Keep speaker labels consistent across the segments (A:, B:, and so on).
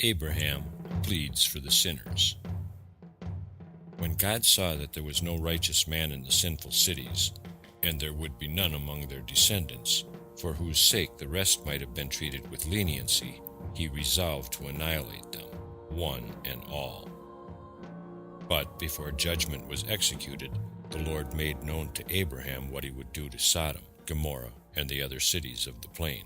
A: Abraham pleads for the sinners. When God saw that there was no righteous man in the sinful cities, and there would be none among their descendants, for whose sake the rest might have been treated with leniency, he resolved to annihilate them, one and all. But before judgment was executed, the Lord made known to Abraham what he would do to Sodom, Gomorrah, and the other cities of the plain.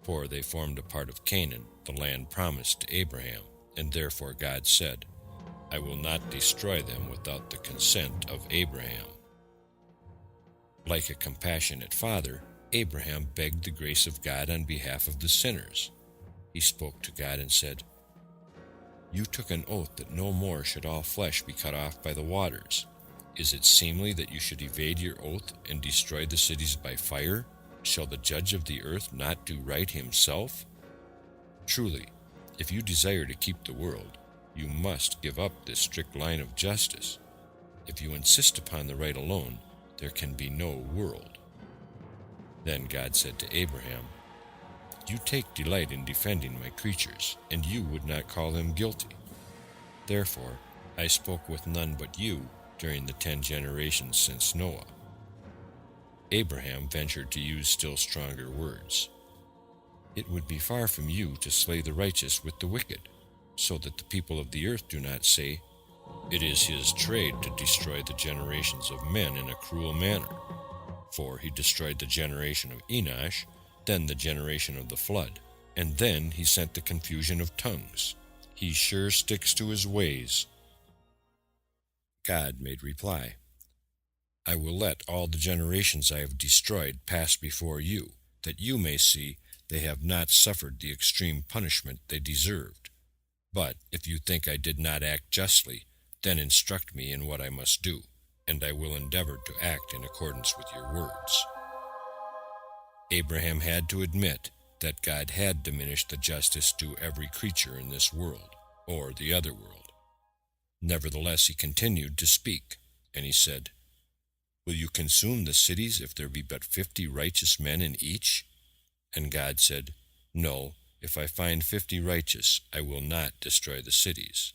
A: For they formed a part of Canaan, the land promised to Abraham, and therefore God said, I will not destroy them without the consent of Abraham. Like a compassionate father, Abraham begged the grace of God on behalf of the sinners. He spoke to God and said, You took an oath that no more should all flesh be cut off by the waters. Is it seemly that you should evade your oath and destroy the cities by fire? Shall the judge of the earth not do right himself? Truly, if you desire to keep the world, you must give up this strict line of justice. If you insist upon the right alone, there can be no world. Then God said to Abraham, You take delight in defending my creatures, and you would not call them guilty. Therefore, I spoke with none but you during the 10 generations since Noah. Abraham ventured to use still stronger words. It would be far from you to slay the righteous with the wicked, so that the people of the earth do not say, It is his trade to destroy the generations of men in a cruel manner. For he destroyed the generation of Enosh, then the generation of the flood, and then he sent the confusion of tongues. He sure sticks to his ways. God made reply, I will let all the generations I have destroyed pass before you, that you may see they have not suffered the extreme punishment they deserved. But if you think I did not act justly, then instruct me in what I must do, and I will endeavor to act in accordance with your words. Abraham had to admit that God had diminished the justice due every creature in this world, or the other world. Nevertheless, he continued to speak, and he said, Will you consume the cities if there be but 50 righteous men in each? And God said, No, if I find 50 righteous, I will not destroy the cities.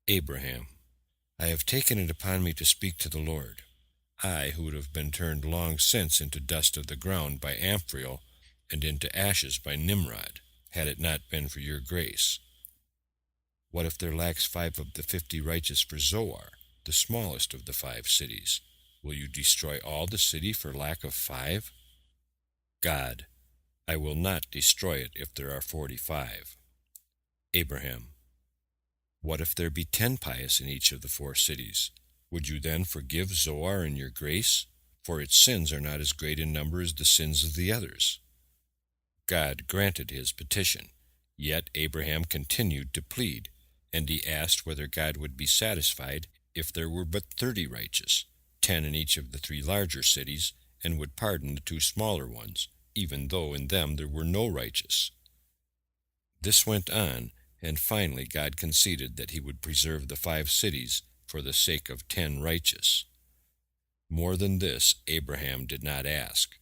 A: Abraham, I have taken it upon me to speak to the Lord, I who would have been turned long since into dust of the ground by Amphriel, and into ashes by Nimrod, had it not been for your grace. What if there lacks 5 of the 50 righteous for Zoar, the smallest of the 5 cities? Will you destroy all the city for lack of 5? God, I will not destroy it if there are 45. Abraham, what if there be 10 pious in each of the 4 cities? Would you then forgive Zoar in your grace? For its sins are not as great in number as the sins of the others. God granted his petition, yet Abraham continued to plead, and he asked whether God would be satisfied if there were but 30 righteous, 10 in each of the 3 larger cities, and would pardon the 2 smaller ones, even though in them there were no righteous. This went on, and finally God conceded that he would preserve the 5 cities for the sake of 10 righteous. More than this Abraham did not ask,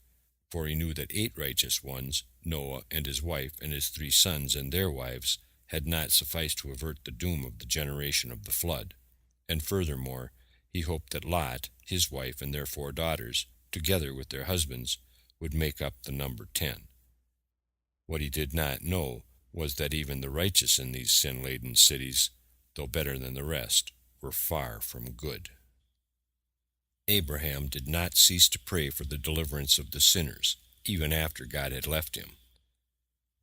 A: for he knew that 8 righteous ones, Noah and his wife and his 3 sons and their wives, had not sufficed to avert the doom of the generation of the flood, and furthermore, he hoped that Lot, his wife, and their 4 daughters, together with their husbands, would make up the number 10. What he did not know was that even the righteous in these sin-laden cities, though better than the rest, were far from good. Abraham did not cease to pray for the deliverance of the sinners, even after God had left him.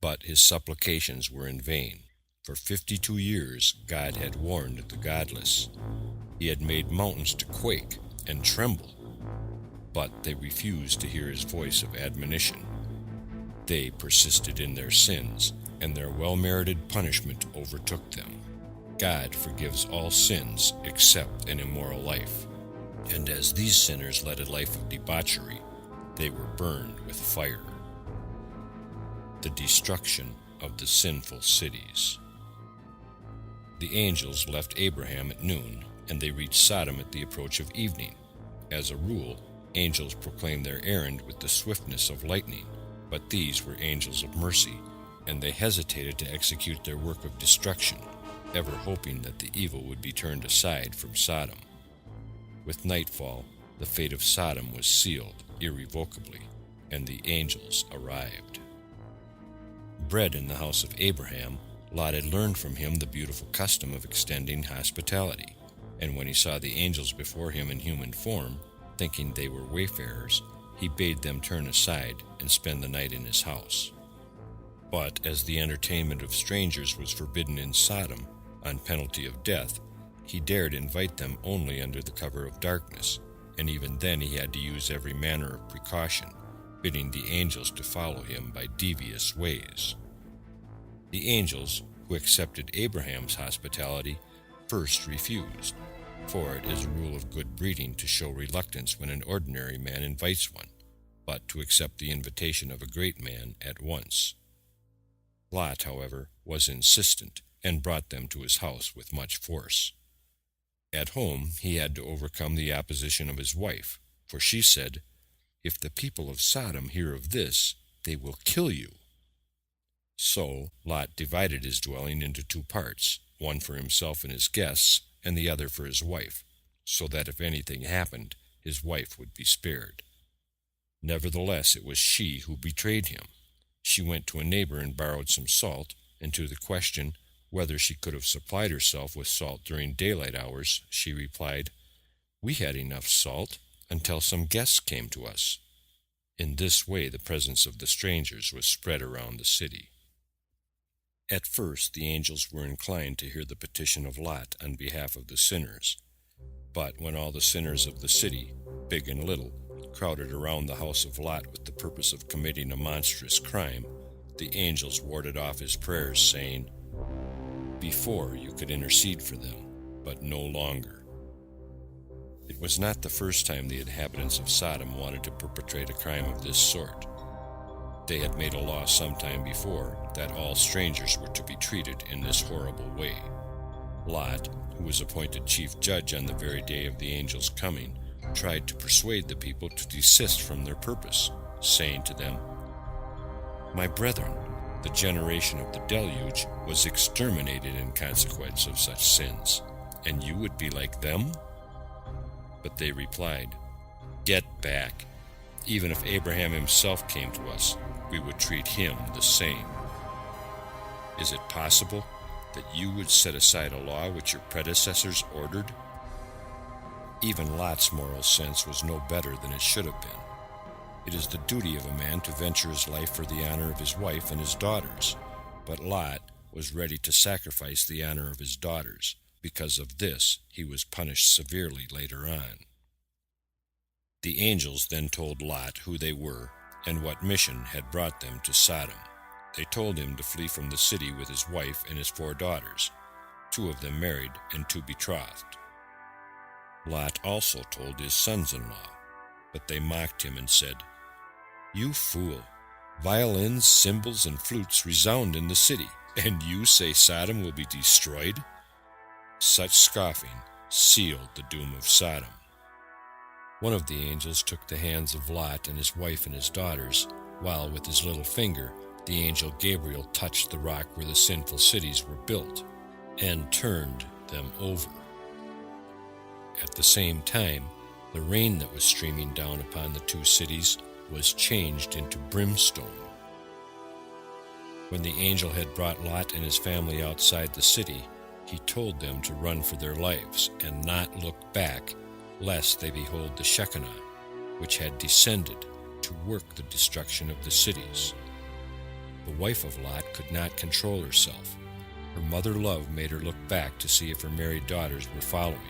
A: But his supplications were in vain. For 52 years God had warned the godless. He had made mountains to quake and tremble, but they refused to hear his voice of admonition. They persisted in their sins, and their well-merited punishment overtook them. God forgives all sins except an immoral life, and as these sinners led a life of debauchery, they were burned with fire. The destruction of the sinful cities. The angels left Abraham at noon, and they reached Sodom at the approach of evening. As a rule, angels proclaim their errand with the swiftness of lightning, but these were angels of mercy, and they hesitated to execute their work of destruction, ever hoping that the evil would be turned aside from Sodom. With nightfall, the fate of Sodom was sealed irrevocably, and the angels arrived. Bred in the house of Abraham, Lot had learned from him the beautiful custom of extending hospitality, and when he saw the angels before him in human form, thinking they were wayfarers, he bade them turn aside and spend the night in his house. But as the entertainment of strangers was forbidden in Sodom, on penalty of death, he dared invite them only under the cover of darkness, and even then he had to use every manner of precaution, bidding the angels to follow him by devious ways. The angels, who accepted Abraham's hospitality, first refused, for it is a rule of good breeding to show reluctance when an ordinary man invites one, but to accept the invitation of a great man at once. Lot, however, was insistent, and brought them to his house with much force. At home he had to overcome the opposition of his wife, for she said, "If the people of Sodom hear of this, they will kill you." So Lot divided his dwelling into 2 parts, one for himself and his guests, and the other for his wife, so that if anything happened, his wife would be spared. Nevertheless, it was she who betrayed him. She went to a neighbor and borrowed some salt, and to the question whether she could have supplied herself with salt during daylight hours, she replied, "We had enough salt until some guests came to us." In this way the presence of the strangers was spread around the city. At first the angels were inclined to hear the petition of Lot on behalf of the sinners. But when all the sinners of the city, big and little, crowded around the house of Lot with the purpose of committing a monstrous crime, the angels warded off his prayers, saying, "Before you could intercede for them, but no longer." It was not the first time the inhabitants of Sodom wanted to perpetrate a crime of this sort. They had made a law some time before that all strangers were to be treated in this horrible way. Lot, who was appointed chief judge on the very day of the angels' coming, tried to persuade the people to desist from their purpose, saying to them, "My brethren, the generation of the deluge was exterminated in consequence of such sins, and you would be like them?" But they replied, "Get back. Even if Abraham himself came to us, we would treat him the same. Is it possible that you would set aside a law which your predecessors ordered?" Even Lot's moral sense was no better than it should have been. It is the duty of a man to venture his life for the honor of his wife and his daughters, but Lot was ready to sacrifice the honor of his daughters. Because of this, he was punished severely later on. The angels then told Lot who they were and what mission had brought them to Sodom. They told him to flee from the city with his wife and his 4 daughters, 2 of them married and 2 betrothed. Lot also told his sons-in-law, but they mocked him and said, "You fool! Violins, cymbals, and flutes resound in the city, and you say Sodom will be destroyed?" Such scoffing sealed the doom of Sodom. One of the angels took the hands of Lot and his wife and his daughters, while with his little finger the angel Gabriel touched the rock where the sinful cities were built, and turned them over. At the same time, the rain that was streaming down upon the 2 cities was changed into brimstone. When the angel had brought Lot and his family outside the city, he told them to run for their lives and not look back, lest they behold the Shekinah, which had descended to work the destruction of the cities. The wife of Lot could not control herself. Her mother love made her look back to see if her married daughters were following.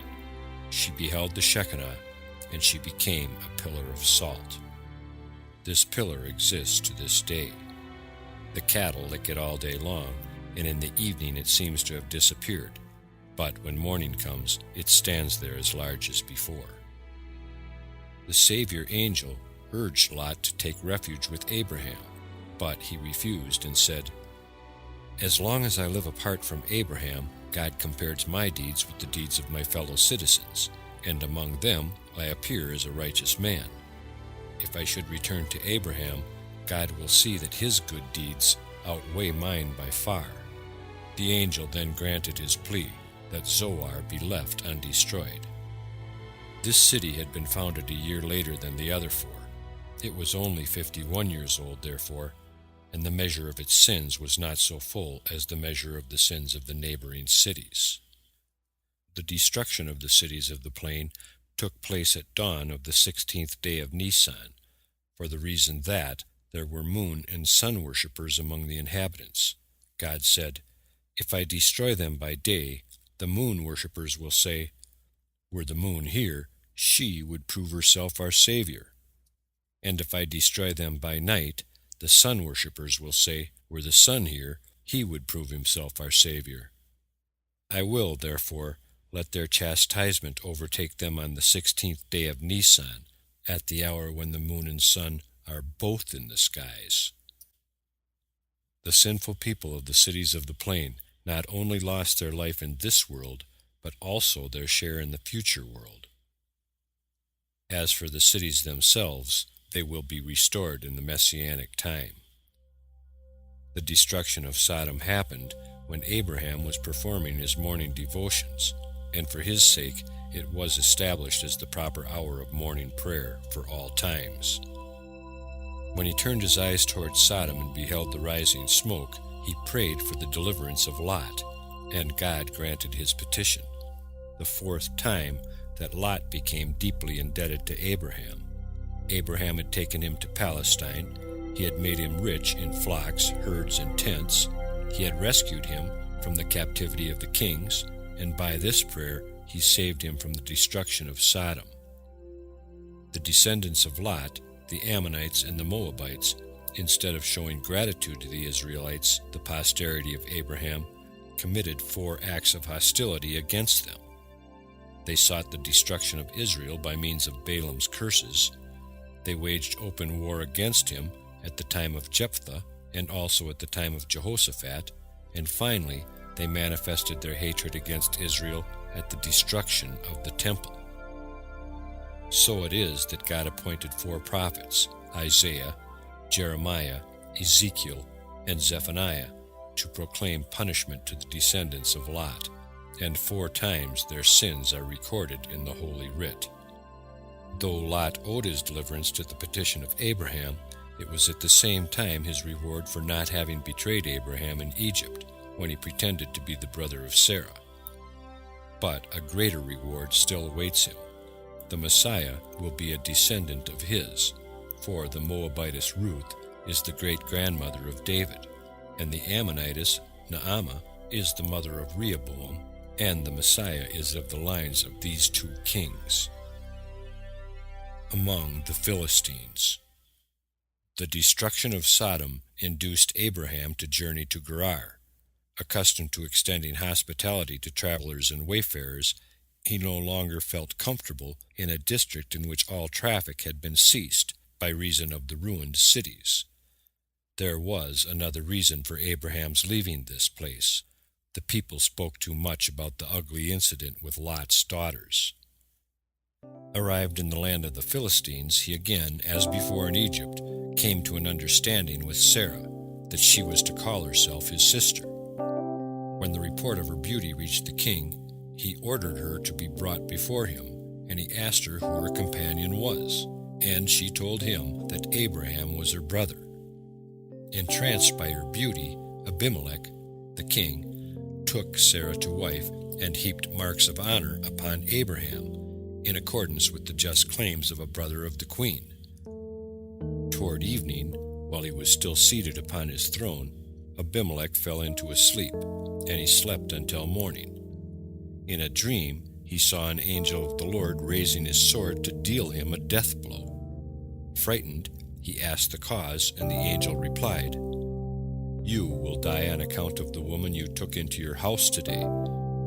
A: She beheld the Shekinah, and she became a pillar of salt. This pillar exists to this day. The cattle lick it all day long, and in the evening it seems to have disappeared, but when morning comes, it stands there as large as before. The Savior angel urged Lot to take refuge with Abraham, but he refused and said, "As long as I live apart from Abraham, God compares my deeds with the deeds of my fellow citizens, and among them I appear as a righteous man. If I should return to Abraham, God will see that his good deeds outweigh mine by far." The angel then granted his plea that Zoar be left undestroyed. This city had been founded a year later than the other four. It was only 51 years old, therefore, and the measure of its sins was not so full as the measure of the sins of the neighboring cities. The destruction of the cities of the plain took place at dawn of the 16th day of Nisan, for the reason that there were moon and sun worshippers among the inhabitants. God said, "If I destroy them by day, the moon worshippers will say, 'Were the moon here, she would prove herself our Savior.' And if I destroy them by night, the sun worshippers will say, 'Were the sun here, he would prove himself our Savior.' I will, therefore, let their chastisement overtake them on the 16th day of Nisan, at the hour when the moon and sun are both in the skies." The sinful people of the cities of the plain not only lost their life in this world, but also their share in the future world. As for the cities themselves, they will be restored in the Messianic time. The destruction of Sodom happened when Abraham was performing his morning devotions, and for his sake it was established as the proper hour of morning prayer for all times. When he turned his eyes toward Sodom and beheld the rising smoke, he prayed for the deliverance of Lot, and God granted his petition, the fourth time that Lot became deeply indebted to Abraham. Abraham had taken him to Palestine. He had made him rich in flocks, herds, and tents. He had rescued him from the captivity of the kings, and by this prayer he saved him from the destruction of Sodom. The descendants of Lot, the Ammonites and the Moabites, instead of showing gratitude to the Israelites, the posterity of Abraham, committed 4 acts of hostility against them. They sought the destruction of Israel by means of Balaam's curses. They waged open war against him at the time of Jephthah and also at the time of Jehoshaphat, and finally they manifested their hatred against Israel at the destruction of the temple. So it is that God appointed 4 prophets, Isaiah, Jeremiah, Ezekiel, and Zephaniah, to proclaim punishment to the descendants of Lot, and 4 times their sins are recorded in the Holy Writ. Though Lot owed his deliverance to the petition of Abraham, it was at the same time his reward for not having betrayed Abraham in Egypt, when he pretended to be the brother of Sarah. But a greater reward still awaits him. The Messiah will be a descendant of his, for the Moabitess Ruth is the great-grandmother of David, and the Ammonitess Naamah is the mother of Rehoboam, and the Messiah is of the lines of these 2 kings. Among the Philistines. The destruction of Sodom induced Abraham to journey to Gerar. Accustomed to extending hospitality to travelers and wayfarers, he no longer felt comfortable in a district in which all traffic had been ceased by reason of the ruined cities. There was another reason for Abraham's leaving this place. The people spoke too much about the ugly incident with Lot's daughters. Arrived in the land of the Philistines, he again, as before in Egypt, came to an understanding with Sarah that she was to call herself his sister. When the report of her beauty reached the king, he ordered her to be brought before him, and he asked her who her companion was, and she told him that Abraham was her brother. Entranced by her beauty, Abimelech, the king, took Sarah to wife and heaped marks of honor upon Abraham, in accordance with the just claims of a brother of the queen. Toward evening, while he was still seated upon his throne, Abimelech fell into a sleep, and he slept until morning. In a dream, he saw an angel of the Lord raising his sword to deal him a death blow. Frightened, he asked the cause, and the angel replied, "You will die on account of the woman you took into your house today,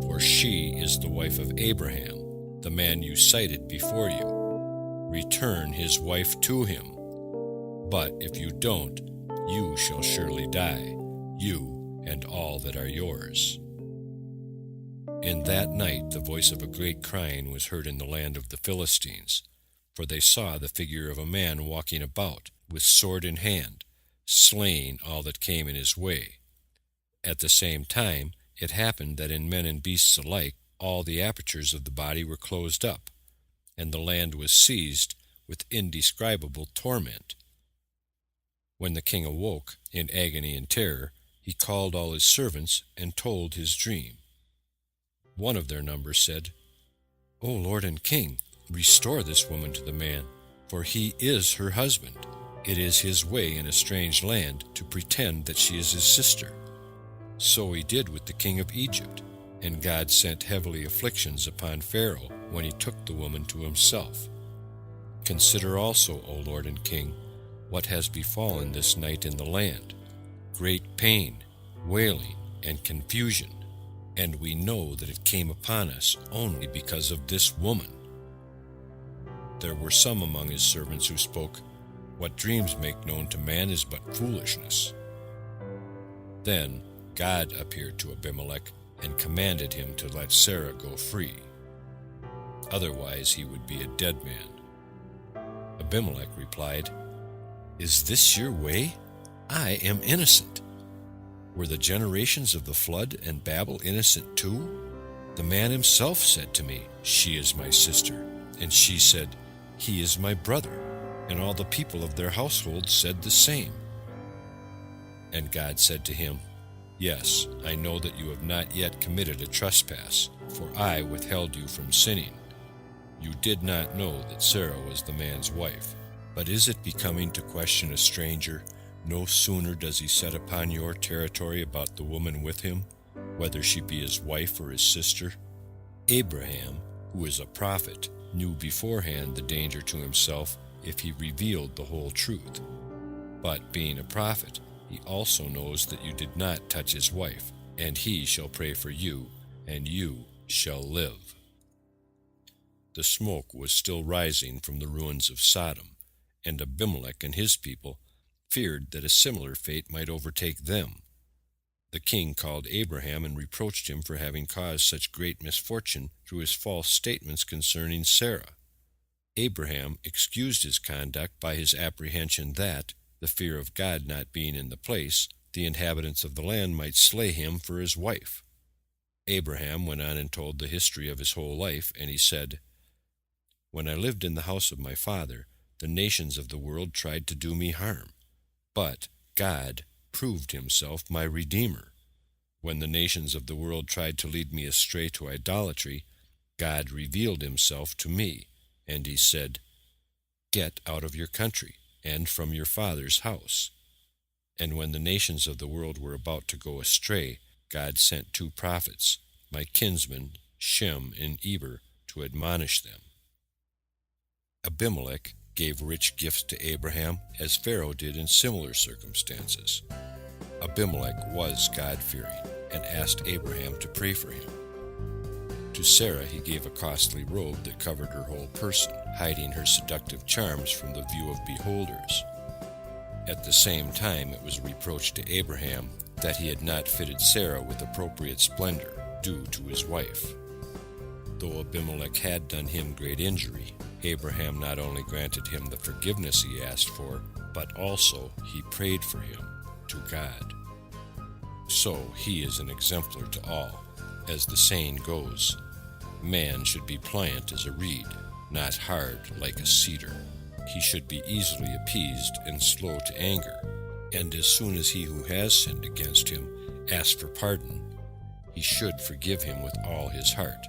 A: for she is the wife of Abraham, the man you cited before you. Return his wife to him. But if you don't, you shall surely die, you and all that are yours." In that night the voice of a great crying was heard in the land of the Philistines, for they saw the figure of a man walking about, with sword in hand, slaying all that came in his way. At the same time, it happened that in men and beasts alike all the apertures of the body were closed up, and the land was seized with indescribable torment. When the king awoke, in agony and terror, he called all his servants and told his dream. One of their number said, "O Lord and King, restore this woman to the man, for he is her husband. It is his way in a strange land to pretend that she is his sister." So he did with the king of Egypt, and God sent heavy afflictions upon Pharaoh when he took the woman to himself. Consider also, O Lord and King, what has befallen this night in the land: great pain, wailing, and confusion, and we know that it came upon us only because of this woman. There were some among his servants who spoke, "What dreams make known to man is but foolishness." Then God appeared to Abimelech and commanded him to let Sarah go free. Otherwise he would be a dead man. Abimelech replied, "Is this your way? I am innocent. Were the generations of the flood and Babel innocent too? The man himself said to me, 'She is my sister,' and she said, 'He is my brother,' and all the people of their household said the same." And God said to him, "Yes, I know that you have not yet committed a trespass, for I withheld you from sinning. You did not know that Sarah was the man's wife. But is it becoming to question a stranger? No sooner does he set upon your territory about the woman with him, whether she be his wife or his sister? Abraham, who is a prophet, knew beforehand the danger to himself if he revealed the whole truth. But being a prophet, he also knows that you did not touch his wife, and he shall pray for you, and you shall live." The smoke was still rising from the ruins of Sodom, and Abimelech and his people feared that a similar fate might overtake them. The king called Abraham and reproached him for having caused such great misfortune through his false statements concerning Sarah. Abraham excused his conduct by his apprehension that, the fear of God not being in the place, the inhabitants of the land might slay him for his wife. Abraham went on and told the history of his whole life, and he said, "When I lived in the house of my father, the nations of the world tried to do me harm. But God proved himself my Redeemer. When the nations of the world tried to lead me astray to idolatry, God revealed himself to me, and he said, 'Get out of your country and from your father's house.' And when the nations of the world were about to go astray, God sent 2 prophets, my kinsmen Shem and Eber, to admonish them." Abimelech gave rich gifts to Abraham, as Pharaoh did in similar circumstances. Abimelech was God-fearing and asked Abraham to pray for him. To Sarah he gave a costly robe that covered her whole person, hiding her seductive charms from the view of beholders. At the same time it was a reproach to Abraham that he had not fitted Sarah with appropriate splendor due to his wife. Though Abimelech had done him great injury, Abraham not only granted him the forgiveness he asked for, but also he prayed for him to God. So he is an exemplar to all. As the saying goes, man should be pliant as a reed, not hard like a cedar. He should be easily appeased and slow to anger, and as soon as he who has sinned against him asks for pardon, he should forgive him with all his heart.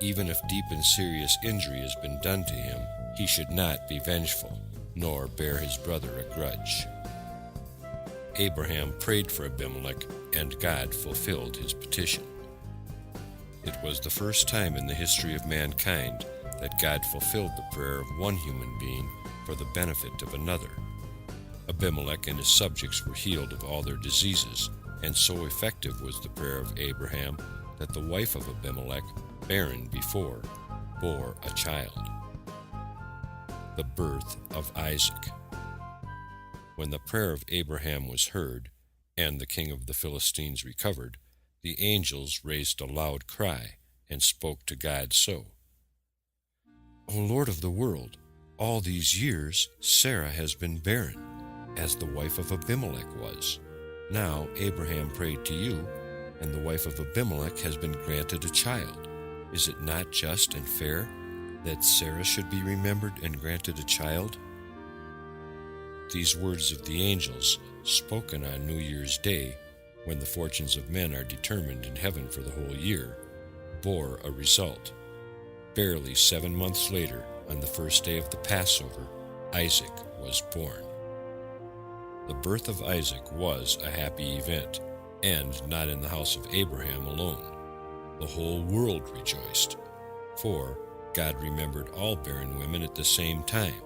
A: Even if deep and serious injury has been done to him, he should not be vengeful, nor bear his brother a grudge. Abraham prayed for Abimelech, and God fulfilled his petition. It was the first time in the history of mankind that God fulfilled the prayer of one human being for the benefit of another. Abimelech and his subjects were healed of all their diseases, and so effective was the prayer of Abraham that the wife of Abimelech, barren before, bore a child. The birth of Isaac. When the prayer of Abraham was heard, and the king of the Philistines recovered, the angels raised a loud cry, and spoke to God so: "O Lord of the world, all these years Sarah has been barren, as the wife of Abimelech was. Now Abraham prayed to you, and the wife of Abimelech has been granted a child. Is it not just and fair that Sarah should be remembered and granted a child?" These words of the angels, spoken on New Year's Day, when the fortunes of men are determined in heaven for the whole year, bore a result. Barely 7 months later, on the first day of the Passover, Isaac was born. The birth of Isaac was a happy event, and not in the house of Abraham alone. The whole world rejoiced, for God remembered all barren women at the same time.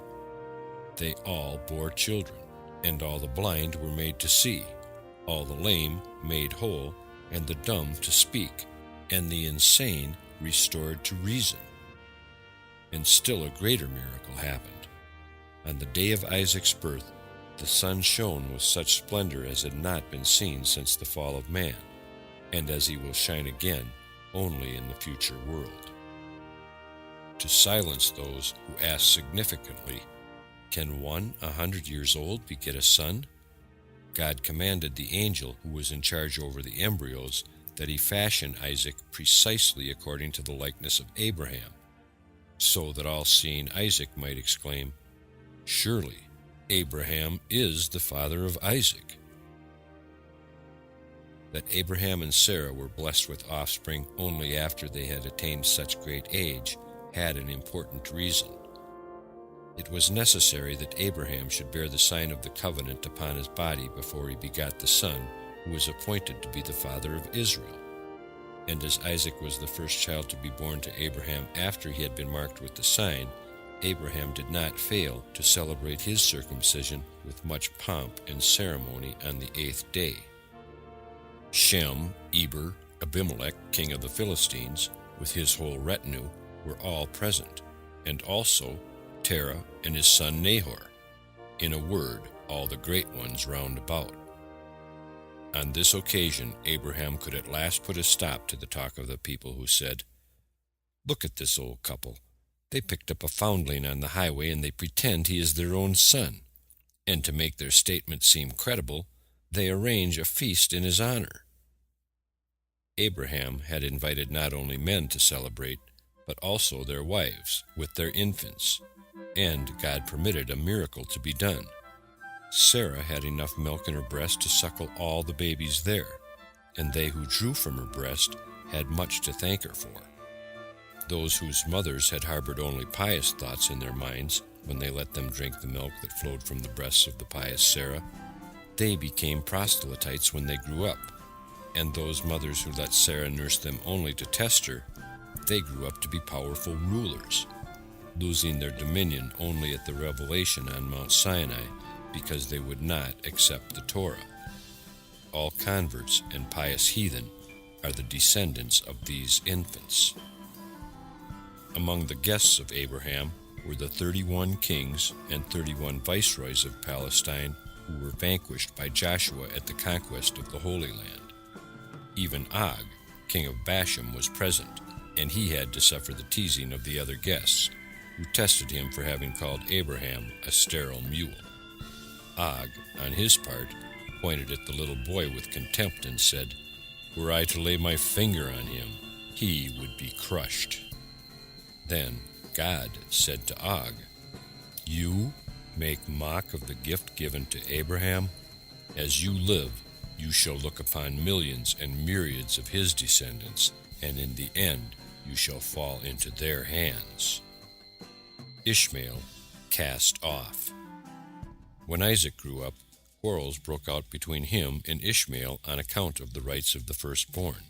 A: They all bore children, and all the blind were made to see, all the lame made whole, and the dumb to speak, and the insane restored to reason. And still a greater miracle happened. On the day of Isaac's birth, the sun shone with such splendor as had not been seen since the fall of man, and as he will shine again only in the future world. To silence those who ask significantly, "Can one 100 years old beget a son?" God commanded the angel who was in charge over the embryos that he fashion Isaac precisely according to the likeness of Abraham, so that all-seeing Isaac might exclaim, "Surely Abraham is the father of Isaac." That Abraham and Sarah were blessed with offspring only after they had attained such great age had an important reason. It was necessary that Abraham should bear the sign of the covenant upon his body before he begot the son who was appointed to be the father of Israel. And as Isaac was the first child to be born to Abraham after he had been marked with the sign, Abraham did not fail to celebrate his circumcision with much pomp and ceremony on the 8th day. Shem, Eber, Abimelech, king of the Philistines, with his whole retinue, were all present, and also Terah and his son Nahor, in a word, all the great ones round about. On this occasion, Abraham could at last put a stop to the talk of the people who said, "Look at this old couple. They picked up a foundling on the highway and they pretend he is their own son. And to make their statement seem credible, they arrange a feast in his honor." Abraham had invited not only men to celebrate, but also their wives with their infants, and God permitted a miracle to be done. Sarah had enough milk in her breast to suckle all the babies there, and they who drew from her breast had much to thank her for. Those whose mothers had harbored only pious thoughts in their minds when they let them drink the milk that flowed from the breasts of the pious Sarah, they became proselytes when they grew up, and those mothers who let Sarah nurse them only to test her, they grew up to be powerful rulers, losing their dominion only at the revelation on Mount Sinai because they would not accept the Torah. All converts and pious heathen are the descendants of these infants. Among the guests of Abraham were the 31 kings and 31 viceroys of Palestine who were vanquished by Joshua at the conquest of the Holy Land. Even Og, king of Bashan, was present, and he had to suffer the teasing of the other guests, who tested him for having called Abraham a sterile mule. Og, on his part, pointed at the little boy with contempt and said, "Were I to lay my finger on him, he would be crushed." Then God said to Og, "You make mock of the gift given to Abraham? As you live, you shall look upon millions and myriads of his descendants, and in the end you shall fall into their hands." Ishmael cast off. When Isaac grew up, quarrels broke out between him and Ishmael on account of the rights of the firstborn.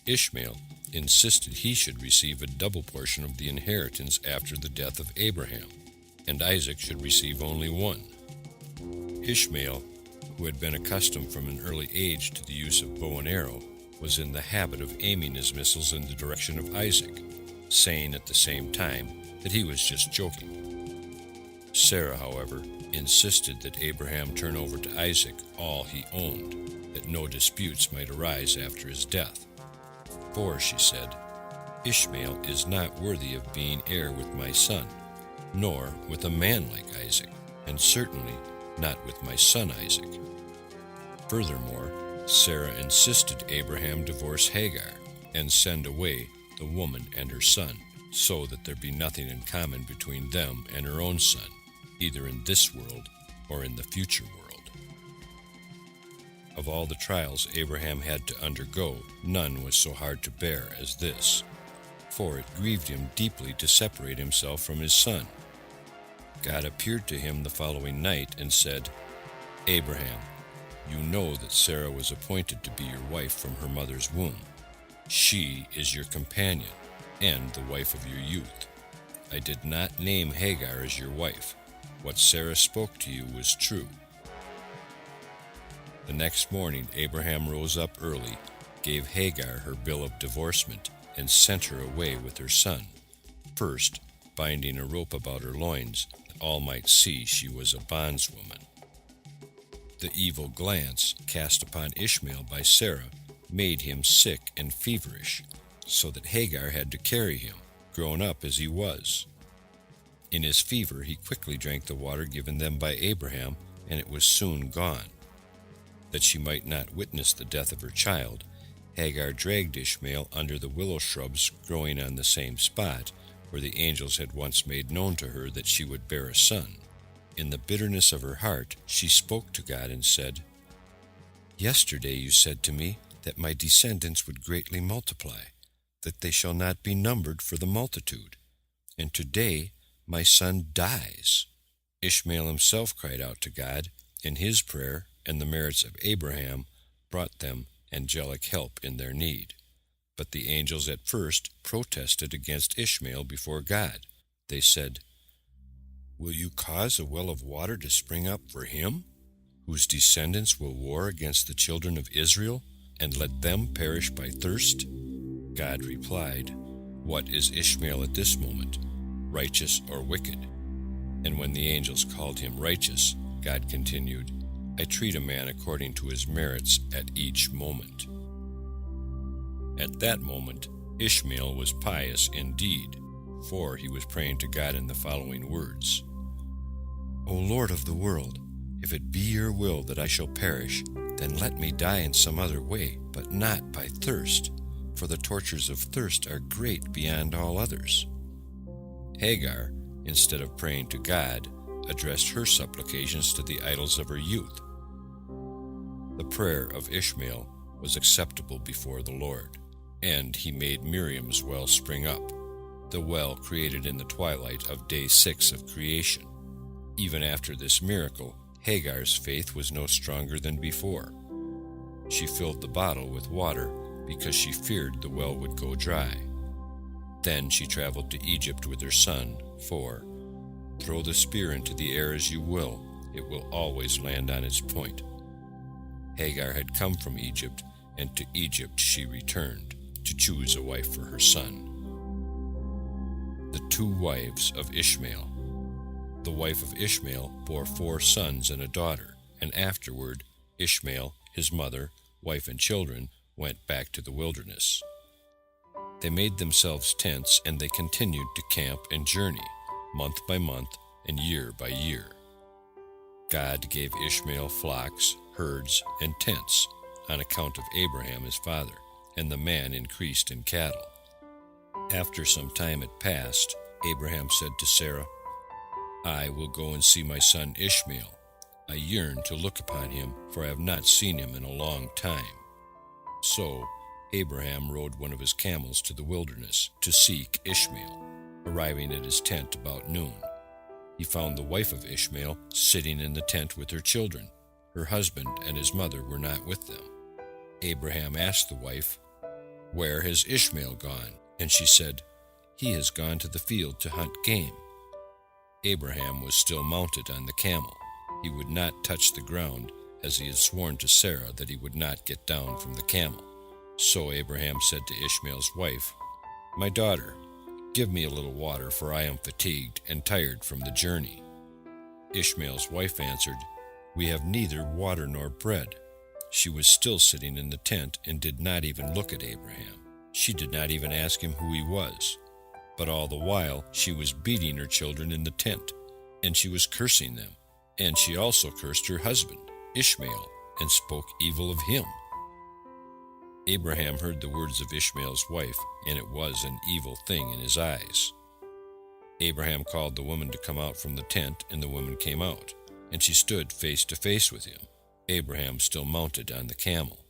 A: Ishmael insisted he should receive a double portion of the inheritance after the death of Abraham, and Isaac should receive only one. Ishmael, who had been accustomed from an early age to the use of bow and arrow, was in the habit of aiming his missiles in the direction of Isaac, saying at the same time that he was just joking. Sarah, however, insisted that Abraham turn over to Isaac all he owned, that no disputes might arise after his death. "For," she said, "Ishmael is not worthy of being heir with my son, nor with a man like Isaac, and certainly not with my son Isaac." Furthermore, Sarah insisted Abraham divorce Hagar and send away the woman and her son, so that there be nothing in common between them and her own son, either in this world or in the future world. Of all the trials Abraham had to undergo, none was so hard to bear as this, for it grieved him deeply to separate himself from his son. God appeared to him the following night and said, "Abraham, you know that Sarah was appointed to be your wife from her mother's womb. She is your companion and the wife of your youth. I did not name Hagar as your wife. What Sarah spoke to you was true." The next morning Abraham rose up early, gave Hagar her bill of divorcement, and sent her away with her son, first binding a rope about her loins, that all might see she was a bondswoman. The evil glance cast upon Ishmael by Sarah made him sick and feverish, so that Hagar had to carry him, grown up as he was. In his fever he quickly drank the water given them by Abraham, and it was soon gone. That she might not witness the death of her child, Hagar dragged Ishmael under the willow shrubs growing on the same spot where the angels had once made known to her that she would bear a son. In the bitterness of her heart she spoke to God and said, "Yesterday you said to me that my descendants would greatly multiply, that they shall not be numbered for the multitude, and today my son dies." Ishmael himself cried out to God, and his prayer and the merits of Abraham brought them angelic help in their need. But the angels at first protested against Ishmael before God. They said, "Will you cause a well of water to spring up for him, whose descendants will war against the children of Israel, and let them perish by thirst?" God replied, "What is Ishmael at this moment, righteous or wicked?" And when the angels called him righteous, God continued, "I treat a man according to his merits at each moment." At that moment, Ishmael was pious indeed, for he was praying to God in the following words: "O Lord of the world, if it be your will that I shall perish, then let me die in some other way, but not by thirst, for the tortures of thirst are great beyond all others." Hagar, instead of praying to God, addressed her supplications to the idols of her youth. The prayer of Ishmael was acceptable before the Lord, and he made Miriam's well spring up, the well created in the twilight of day 6 of creation. Even after this miracle, Hagar's faith was no stronger than before. She filled the bottle with water because she feared the well would go dry. Then she traveled to Egypt with her son, for, "Throw the spear into the air as you will, it will always land on its point." Hagar had come from Egypt, and to Egypt she returned, to choose a wife for her son. The two wives of Ishmael. The wife of Ishmael bore 4 sons and a daughter, and afterward Ishmael, his mother, wife and children, went back to the wilderness. They made themselves tents, and they continued to camp and journey, month by month and year by year. God gave Ishmael flocks, herds, and tents, on account of Abraham his father, and the man increased in cattle. After some time had passed, Abraham said to Sarah, "I will go and see my son Ishmael. I yearn to look upon him, for I have not seen him in a long time." So Abraham rode one of his camels to the wilderness to seek Ishmael. Arriving at his tent about noon, he found the wife of Ishmael sitting in the tent with her children. Her husband and his mother were not with them. Abraham asked the wife, "Where has Ishmael gone?" And she said, "He has gone to the field to hunt game." Abraham was still mounted on the camel. He would not touch the ground, as he had sworn to Sarah that he would not get down from the camel. So Abraham said to Ishmael's wife, "My daughter, give me a little water, for I am fatigued and tired from the journey." Ishmael's wife answered, "We have neither water nor bread." She was still sitting in the tent and did not even look at Abraham. She did not even ask him who he was. But all the while she was beating her children in the tent, and she was cursing them, And she also cursed her husband, Ishmael, and spoke evil of him. Abraham heard the words of Ishmael's wife, and it was an evil thing in his eyes. Abraham called the woman to come out from the tent, and the woman came out, and she stood face to face with him, Abraham still mounted on the camel.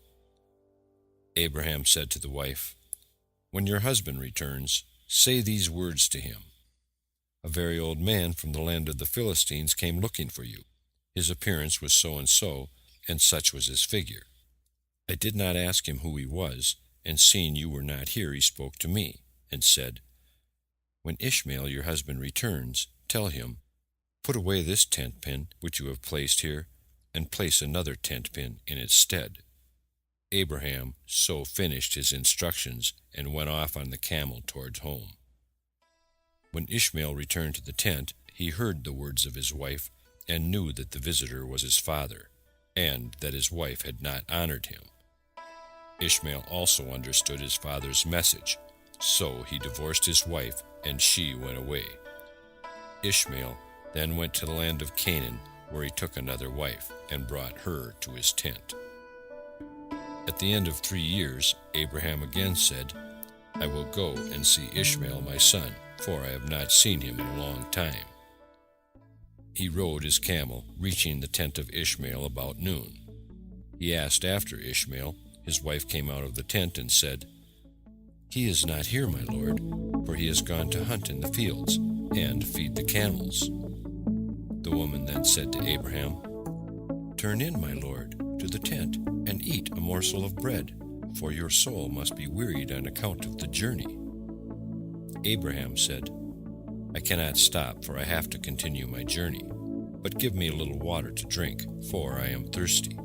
A: Abraham said to the wife, "When your husband returns, say these words to him. A very old man from the land of the Philistines came looking for you. His appearance was so, and such was his figure. I did not ask him who he was, and seeing you were not here, he spoke to me, and said, 'When Ishmael your husband returns, tell him, put away this tent pin which you have placed here, and place another tent pin in its stead.' Abraham so finished his instructions and went off on the camel towards home. When Ishmael returned to the tent, he heard the words of his wife, and knew that the visitor was his father, and that his wife had not honored him. Ishmael also understood his father's message, so he divorced his wife, and she went away. Ishmael then went to the land of Canaan, where he took another wife, and brought her to his tent. At the end of 3 years, Abraham again said, 'I will go and see Ishmael my son, for I have not seen him in a long time.' He rode his camel, reaching the tent of Ishmael about noon. He asked after Ishmael. His wife came out of the tent and said, 'He is not here, my lord, for he has gone to hunt in the fields and feed the camels.' The woman then said to Abraham, 'Turn in, my lord, to the tent and eat a morsel of bread, for your soul must be wearied on account of the journey.' Abraham said, 'I cannot stop, for I have to continue my journey, but give me a little water to drink, for I am thirsty.'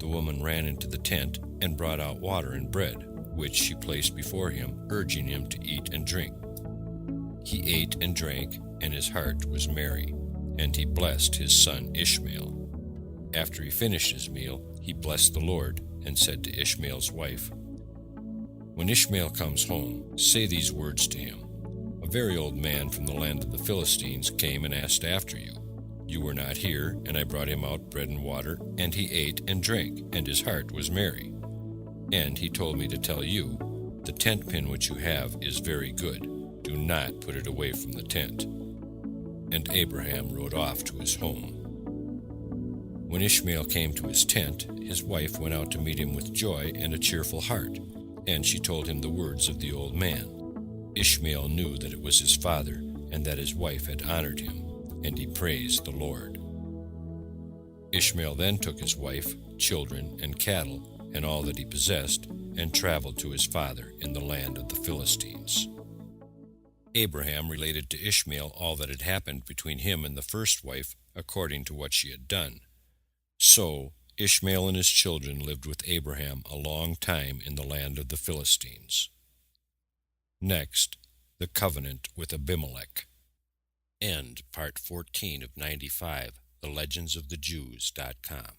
A: The woman ran into the tent and brought out water and bread, which she placed before him, urging him to eat and drink. He ate and drank, and his heart was merry, and he blessed his son Ishmael. After he finished his meal, he blessed the Lord, and said to Ishmael's wife, 'When Ishmael comes home, say these words to him. A very old man from the land of the Philistines came and asked after you. You were not here, and I brought him out bread and water, and he ate and drank, and his heart was merry. And he told me to tell you, the tent pin which you have is very good. Do not put it away from the tent.' And Abraham rode off to his home. When Ishmael came to his tent, his wife went out to meet him with joy and a cheerful heart, and she told him the words of the old man. Ishmael knew that it was his father, and that his wife had honored him, and he praised the Lord. Ishmael then took his wife, children, and cattle, and all that he possessed, and traveled to his father in the land of the Philistines. Abraham related to Ishmael all that had happened between him and the first wife, according to what she had done. So Ishmael and his children lived with Abraham a long time in the land of the Philistines. Next, the covenant with Abimelech. End part 14 of 95, thelegendsofthejews.com.